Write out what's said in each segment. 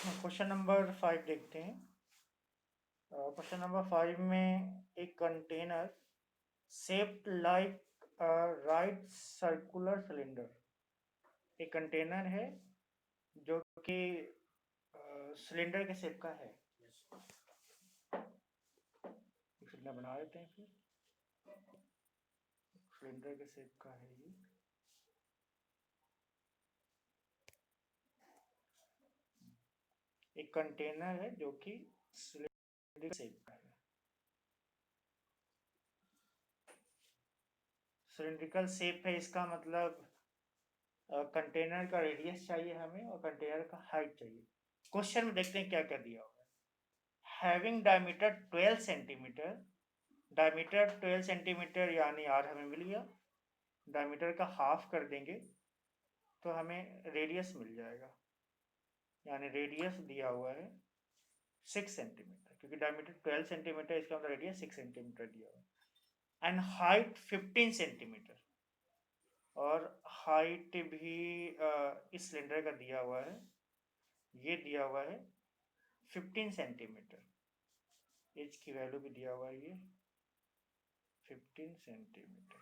Question number 5 देखते हैं। Question number 5 में एक container shaped like a right circular cylinder, एक कंटेनर है जो कि सिलेंडर के शेप का है। सिलेंडर बना देते हैं, फिर सिलेंडर के शेप का है ये। एक कंटेनर है जो कि सिलेंडर के शेप का है। सिलिंड्रिकल शेप है, इसका मतलब कंटेनर का रेडियस चाहिए हमें और कंटेनर का हाइट चाहिए। क्वेश्चन में देखते हैं क्या क्या दिया हुआ है। Having diameter 12 centimetre, diameter 12 centimetre यानी आर हमें मिल गया। डायमीटर का हाफ कर देंगे तो हमें रेडियस मिल जाएगा, यानी रेडियस दिया हुआ है 6 सेंटीमीटर, क्योंकि डायमीटर 12 सेंटीमीटर, इसका मतलब रेडियस 6 सेंटीमीटर दिया हुआ है। एंड हाइट 15 सेंटीमीटर, और हाइट भी इस सिलेंडर का दिया हुआ है, ये दिया हुआ है 15 सेंटीमीटर। एच की वैल्यू भी दिया हुआ है ये 15 centimetre.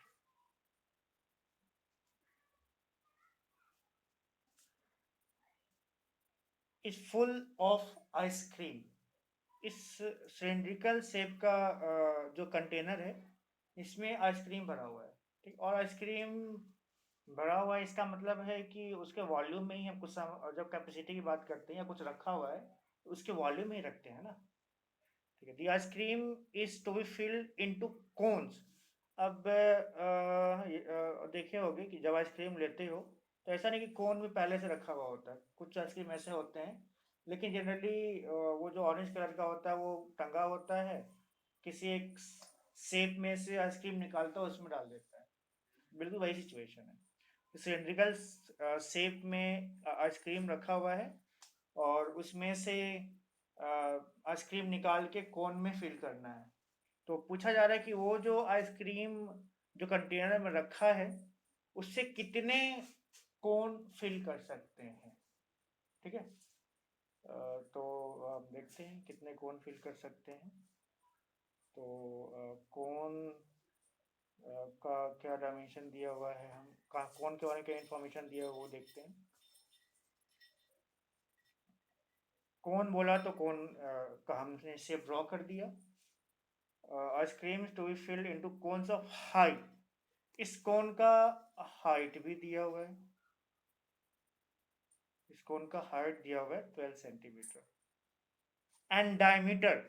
Is full of ice cream. इस सिलिंड्रिकल शेप का जो कंटेनर है, इसमें आइसक्रीम भरा हुआ है, ठीक। और आइसक्रीम भरा हुआ है, इसका मतलब है कि उसके वॉल्यूम में ही हम कुछ जब कैपेसिटी की बात करते हैं या कुछ रखा हुआ है तो उसके वॉल्यूम में ही रखते हैं ना, ठीक है। The ice cream is to be filled into cones. अब देखे होगे कि जब आइसक्रीम लेते हो तो ऐसा नहीं कि कोन में पहले से रखा हुआ होता है, कुछ आइसक्रीम ऐसे होते हैं, लेकिन जनरली वो जो ऑरेंज कलर का होता है वो टंगा होता है, किसी एक शेप में से आइसक्रीम निकालता है उसमें डाल देता है। बिल्कुल वही सिचुएशन है। सिलिंड्रिकल शेप में आइसक्रीम रखा हुआ है और उसमें से आइसक्रीम निकाल के कोन में फिल करना है। तो पूछा जा रहा है कि वो जो आइसक्रीम जो कंटेनर में रखा है उससे कितने कोन फिल कर सकते हैं, ठीक है। तो आप देखते हैं कितने कोन फिल कर सकते हैं। तो कोन का क्या डायमेंशन दिया हुआ है, हम कोन के बारे में क्या इंफॉर्मेशन दिया हुआ वो देखते हैं। कोन बोला तो कोन का हमने शेप ड्रॉ कर दिया। Ice cream to be filled into cones of height, इस कोन का हाइट भी दिया हुआ है, इस कोन का हाइट दिया हुआ है 12 सेंटीमीटर। एंड डायमीटर,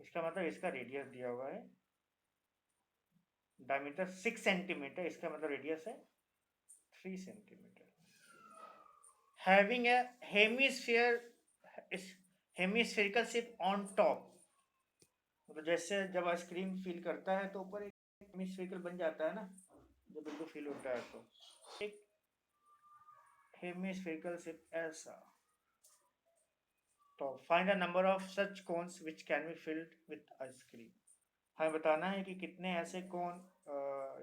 इसका मतलब इसका रेडियस दिया हुआ है, डायमीटर 6 सेंटीमीटर, इसका मतलब रेडियस है 3 centimetre. Having a hemisphere, hemispherical shape on top, मतलब जैसे जब आइसक्रीम फील करता है तो ऊपर एक हेमिस्फेरिकल बन जाता है ना, जब बिल्कुल फील होता है तो एक हेमिस्फेरिकल शेप ऐसा। तो find the number of such cones which can be filled with ice cream. हमें बताना है कि कितने ऐसे कोन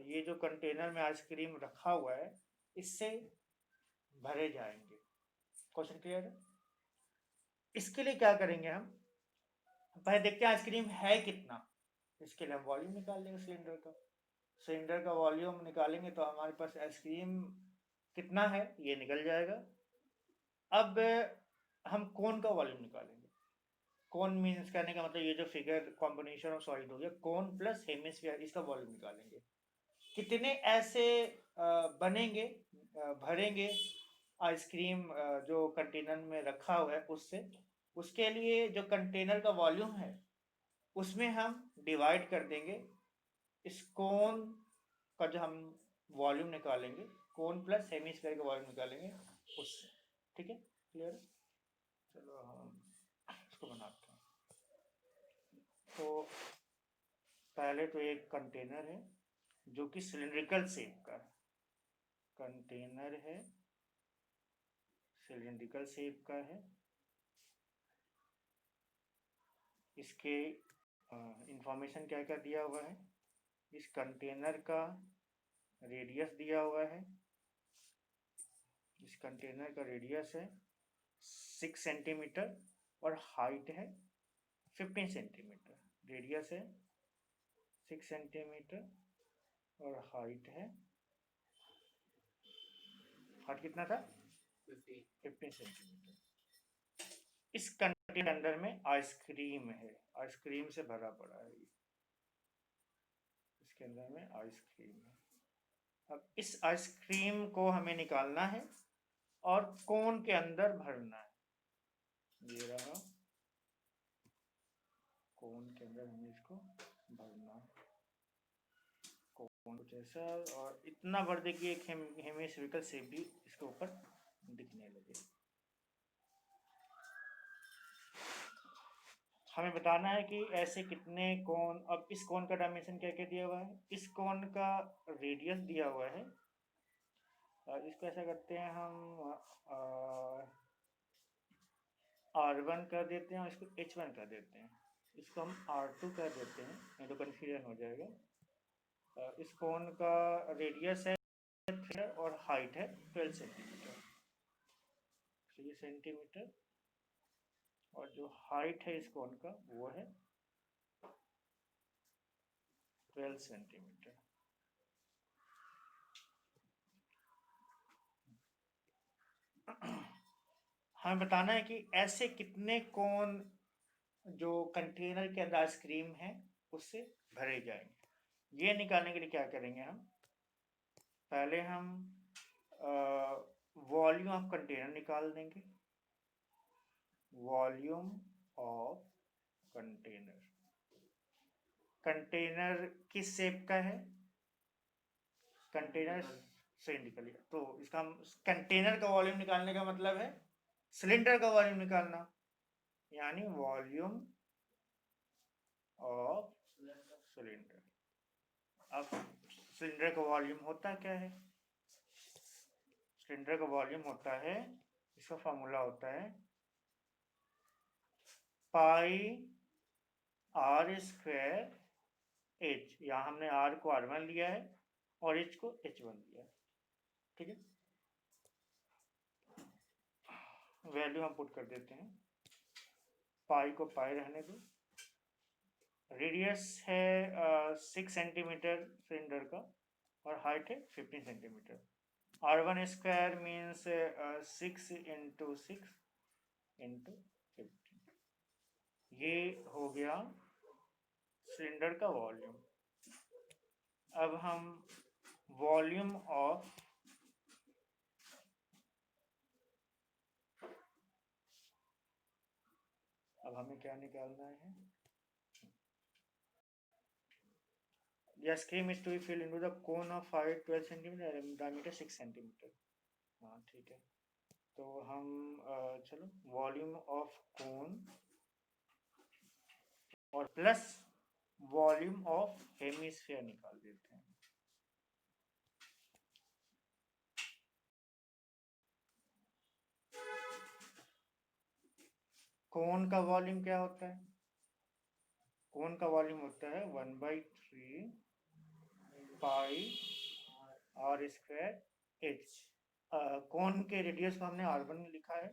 ये जो कंटेनर में आइसक्रीम रखा हुआ है इससे भरे जाएंगे। क्वेश्चन क्लियर है। इसके लिए क्या करेंगे, हम पहले देखते हैं आइसक्रीम है कितना। इसके लिए हम वॉल्यूम निकाल लेंगे सिलेंडर का। सिलेंडर का वॉल्यूम निकालेंगे तो हमारे पास आइसक्रीम कितना है ये निकल जाएगा। अब हम कोन का वॉल्यूम निकालेंगे। कोन मीन्स कहने का मतलब ये जो फिगर कॉम्बिनेशन ऑफ सॉलिड हो गया, कोन प्लस हेमिस्फीयर, इसका वॉल्यूम निकालेंगे। कितने ऐसे बनेंगे, भरेंगे आइसक्रीम जो कंटेनर में रखा हुआ है उससे, उसके लिए जो कंटेनर का वॉल्यूम है उसमें हम डिवाइड कर देंगे इस कोन का जो हम वॉल्यूम निकालेंगे, कोन प्लस हेमिस्फीयर का वॉल्यूम निकालेंगे उससे, ठीक है। क्लियर है। चलो हम इसको बनाते हैं। तो पहले तो एक कंटेनर है जो कि सिलिंड्रिकल शेप का है, कंटेनर है सिलिंड्रिकल शेप का है। इसके इंफॉर्मेशन क्या क्या दिया हुआ है, इस कंटेनर का रेडियस दिया हुआ है, इस कंटेनर का रेडियस है 6 सेंटीमीटर और हाइट है 15 सेंटीमीटर। रेडियस है 6 सेंटीमीटर और हाइट कितना था 15 सेंटीमीटर। इस कंटेनर के अंदर में आइसक्रीम है, आइसक्रीम से भरा पड़ा है ये, इसके अंदर में आइसक्रीम है। अब इस आइसक्रीम को हमें निकालना है और कोन के अंदर भरना है। ये रहा कोन के अंदर हमें इसको भरना है, कोन कुछ ऐसा, और इतना भर दे कि एक हेमिस्फेरिकल शेप भी इसके ऊपर दिखने लगे। हमें बताना है कि ऐसे कितने कोन। अब इस कोन का डायमेंशन क्या क्या दिया हुआ है, इस कोन का रेडियस दिया हुआ है। इसको ऐसा करते हैं हम R1 कर देते हैं और इसको H1 कर देते हैं, इसको हम R2 कर देते हैं, नहीं तो कन्फ्यूजन हो जाएगा। इस कोन का रेडियस है 3 और हाइट है 12 सेंटीमीटर, 3 सेंटीमीटर, और जो हाइट है इस कोन का वो है 12 सेंटीमीटर। हमें बताना है कि ऐसे कितने कोन जो कंटेनर के अंदर आइसक्रीम है उससे भरे जाएंगे। ये निकालने के लिए क्या करेंगे हम, पहले हम वॉल्यूम ऑफ कंटेनर निकाल देंगे। वॉल्यूम ऑफ कंटेनर, कंटेनर किस शेप का है, कंटेनर सिलिंड्रिकल, तो इसका हम कंटेनर का वॉल्यूम निकालने का मतलब है सिलेंडर का वॉल्यूम निकालना, यानी वॉल्यूम ऑफ सिलेंडर। अब सिलेंडर का वॉल्यूम होता क्या है, सिलेंडर का वॉल्यूम होता है, इसका फॉर्मूला होता है पाई आर स्क्वायर एच। यहाँ हमने आर को R1 लिया है और एच को H1 लिया है, ठीक है। वैल्यू हम पुट कर देते हैं, पाई को पाई रहने दो। रेडियस है 6 सेंटीमीटर सिलेंडर का और हाइट है 15 centimetre. R1 square means 6 into 6 into 15, ये हो गया सिलेंडर का वॉल्यूम। अब हम वॉल्यूम ऑफ अब हमें क्या निकालना है, the ice cream is to be filled into the cone of height 12 cm and diameter 6 cm। हाँ ठीक है, तो हम चलो वॉल्यूम ऑफ कोन और प्लस वॉल्यूम ऑफ हेमिस्फीयर निकाल देते हैं। कोन का वॉल्यूम क्या होता है, कोन का वॉल्यूम होता है 1/3 पाई आर स्क्वायर एच। कोन के रेडियस को हमने R1 लिखा है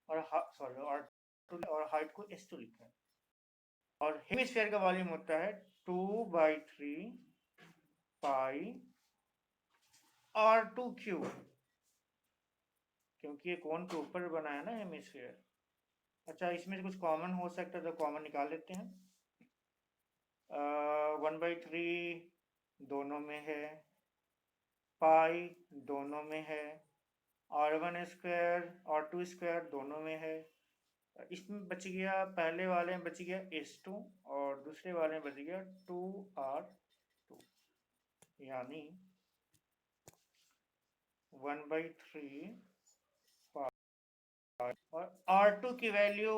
और R2 और हाइट को S2 लिखा है, और हेमिस्फीयर का वॉल्यूम होता है 2/3 पाई R2 क्यूब, क्योंकि ये कोन के ऊपर बना है ना हेमिस्फीयर। अच्छा, इसमें कुछ कॉमन हो सकता है तो कॉमन निकाल लेते हैं। 1/3 दोनों में है, पाई दोनों में है, R1 स्क्वायर R2 स्क्वायर दोनों में है। इसमें बच गया, पहले वाले में बच गया S2 और दूसरे वाले में बच गया 2R2, यानी 1/3 और R2 की वैल्यू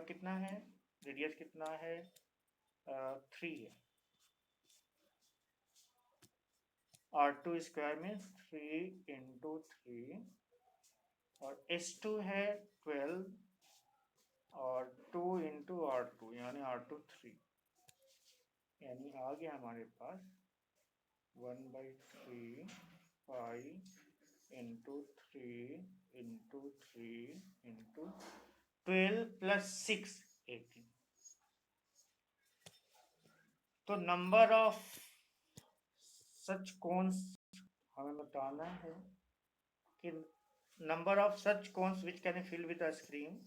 कितना है, रेडियस कितना है 3 है, R2 स्क्वायर में 3 इंटू 3 और S2 है 12 और 2 इंटू R2 यानी R2 3, यानी आ गया हमारे पास 1/3 pi into 3 into 3 into 12 plus 6 18। तो नंबर ऑफ सच कोन्स हमें बताना है कि number of such cones which can be filled with ice cream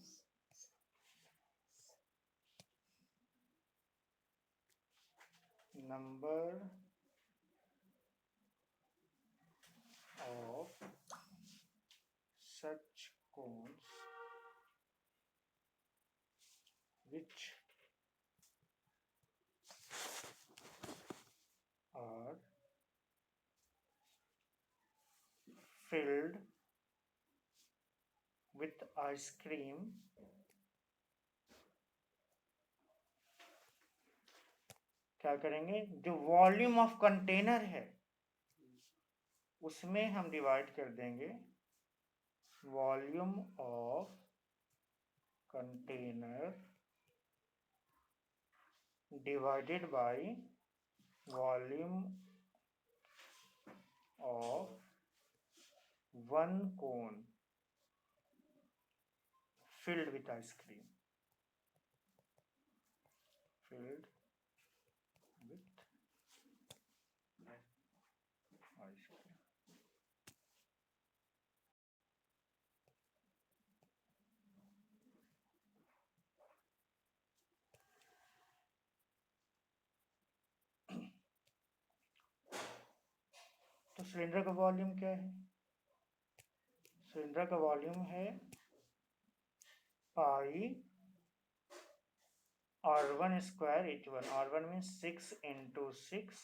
number of such cones which are filled with ice cream क्या करेंगे, जो वॉल्यूम ऑफ कंटेनर है उसमें हम डिवाइड कर देंगे volume of container divided by volume of one cone filled with ice cream, filled with ice cream. तो cylinder का वॉल्यूम क्या है, सिलेंडर का वॉल्यूम है पाई R1 स्क्वायर H1, R1 में 6 इंटू 6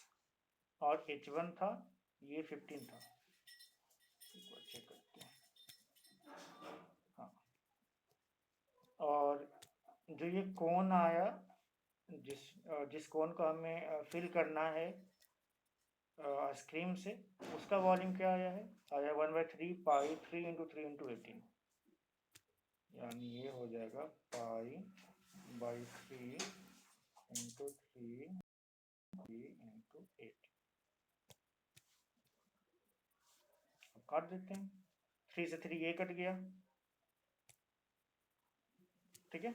और H1 था ये 15 था, चेक करते हैं। हाँ, और जो ये कोन आया जिस कोन को हमें फिल करना है आइसक्रीम से, उसका वॉल्यूम क्या आया है, आया 1/3 पाई 3 इंटू 3 इंटू 18, यानी ये हो जाएगा पाई बाई 3 इंटू 3 इंटू 8। अब काट देते हैं, 3 से 3 ये कट गया, ठीक है।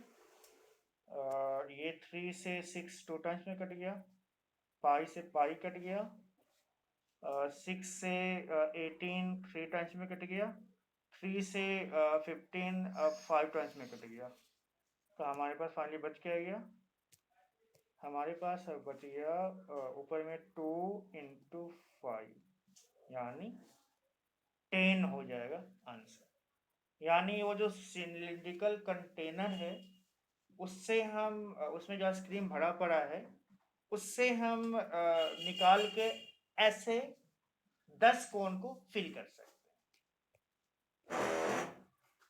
ये 3 से 6 2 टाइम्स में कट गया, पाई से पाई कट गया, 6 से 18 3 टाइम्स में कट गया, 3 से 15 5 टाइम्स में कट गया। तो हमारे पास फाइनली बच क्या गया, हमारे पास बच गया ऊपर में 2 इंटू 5 यानी 10 हो जाएगा आंसर। यानी वो जो सिलिंड्रिकल कंटेनर है उससे हम उसमें जो आइसक्रीम भरा पड़ा है उससे हम निकाल के ऐसे 10 कोन को फिल कर सकते हैं,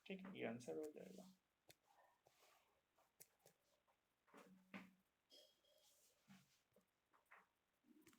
ठीक है, ये आंसर हो जाएगा।